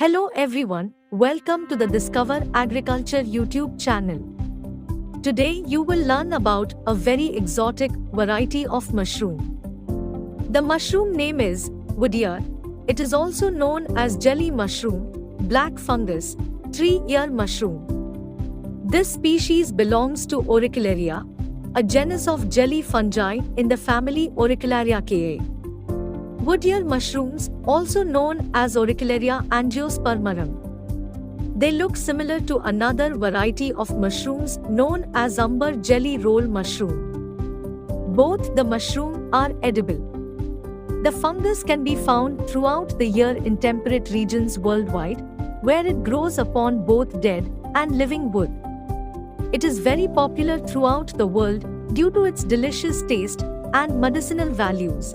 Hello everyone, welcome to the Discover Agriculture YouTube channel. Today you will learn about a very exotic variety of mushroom. The mushroom name is woodyear. It is also known as jelly mushroom, black fungus, three-ear mushroom. This species belongs to Auricularia, a genus of jelly fungi in the family Auriculariaceae. Woodyear mushrooms, also known as Auricularia angiospermarum. They look similar to another variety of mushrooms known as umber jelly roll mushroom. Both the mushroom are edible. The fungus can be found throughout the year in temperate regions worldwide, where it grows upon both dead and living wood. It is very popular throughout the world due to its delicious taste and medicinal values.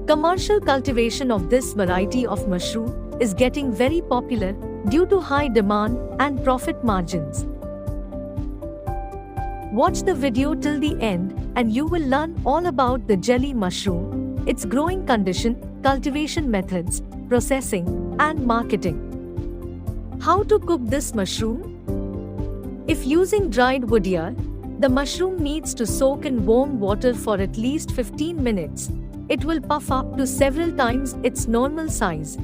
Commercial cultivation of this variety of mushroom is getting very popular due to high demand and profit margins. Watch the video till the end and you will learn all about the jelly mushroom, its growing condition, cultivation methods, processing, and marketing. How to cook this mushroom? If using dried woodyear, the mushroom needs to soak in warm water for at least 15 minutes. It will puff up to several times its normal size.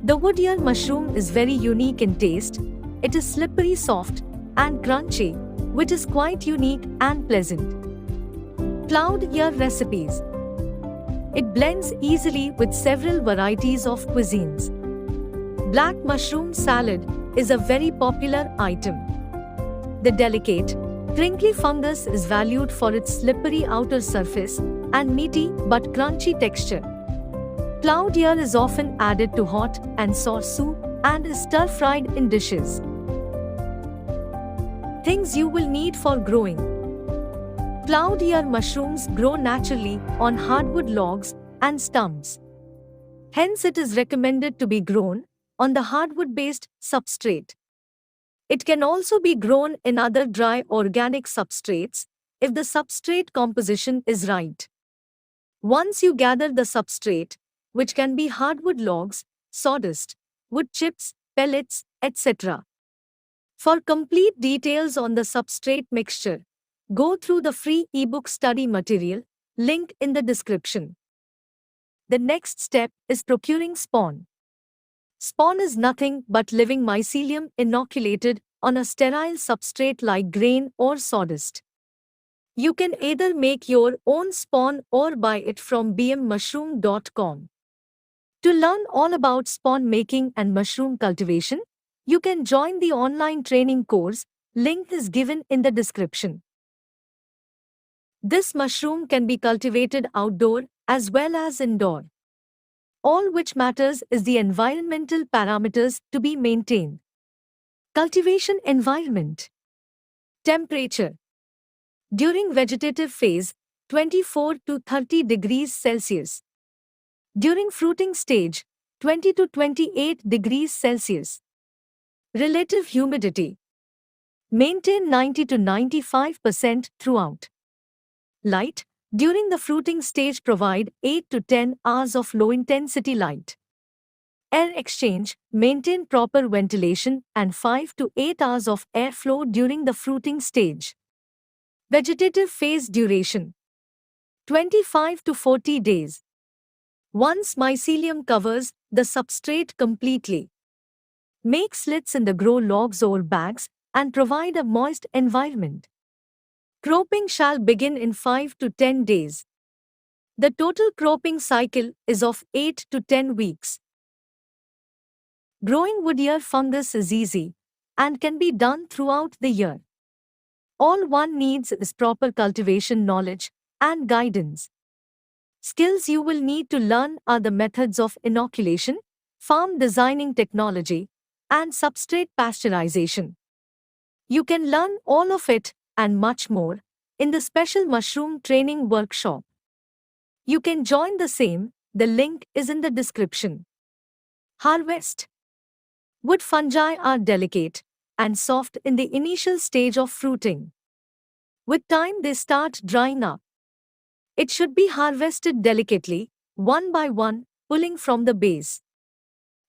The woodyear mushroom is very unique in taste. It is slippery soft and crunchy, which is quite unique and pleasant. Ploughed ear recipes. It blends easily with several varieties of cuisines. Black mushroom salad is a very popular item. The delicate, crinkly fungus is valued for its slippery outer surface and meaty but crunchy texture. Ploughed ear is often added to hot and sauce soup and is stir-fried in dishes. Things you will need for growing. Ploughed ear mushrooms grow naturally on hardwood logs and stumps. Hence it is recommended to be grown on the hardwood-based substrate. It can also be grown in other dry organic substrates if the substrate composition is right. Once you gather the substrate, which can be hardwood logs, sawdust, wood chips, pellets, etc. For complete details on the substrate mixture, go through the free ebook study material, link in the description. The next step is procuring spawn. Spawn is nothing but living mycelium inoculated on a sterile substrate like grain or sawdust. You can either make your own spawn or buy it from bmmushroom.com. To learn all about spawn making and mushroom cultivation, you can join the online training course, link is given in the description. This mushroom can be cultivated outdoor as well as indoor. All which matters is the environmental parameters to be maintained. Cultivation environment. Temperature. During vegetative phase, 24 to 30 degrees Celsius. During fruiting stage, 20 to 28 degrees Celsius. Relative humidity. Maintain 90 to 95% throughout. Light. During the fruiting stage provide 8 to 10 hours of low-intensity light. Air exchange, maintain proper ventilation and 5 to 8 hours of airflow during the fruiting stage. Vegetative phase duration 25 to 40 days. Once mycelium covers the substrate completely, make slits in the grow logs or bags and provide a moist environment. Cropping shall begin in 5 to 10 days. The total cropping cycle is of 8 to 10 weeks. Growing woodyear fungus is easy and can be done throughout the year. All one needs is proper cultivation knowledge and guidance. Skills you will need to learn are the methods of inoculation, farm designing technology, and substrate pasteurization. You can learn all of it and much more in the special mushroom training workshop. You can join the same, the link is in the description. Harvest. Wood fungi are delicate and soft in the initial stage of fruiting. With time they start drying up. It should be harvested delicately, one by one, pulling from the base.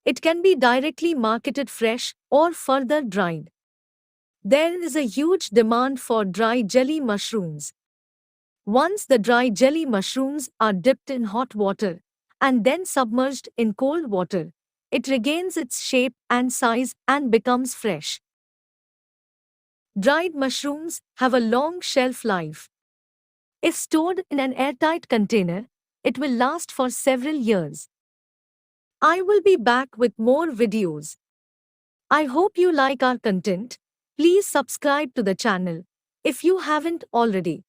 It can be directly marketed fresh or further dried. There is a huge demand for dry jelly mushrooms. Once the dry jelly mushrooms are dipped in hot water and then submerged in cold water, it regains its shape and size and becomes fresh. Dried mushrooms have a long shelf life. If stored in an airtight container, it will last for several years. I will be back with more videos. I hope you like our content. Please subscribe to the channel if you haven't already.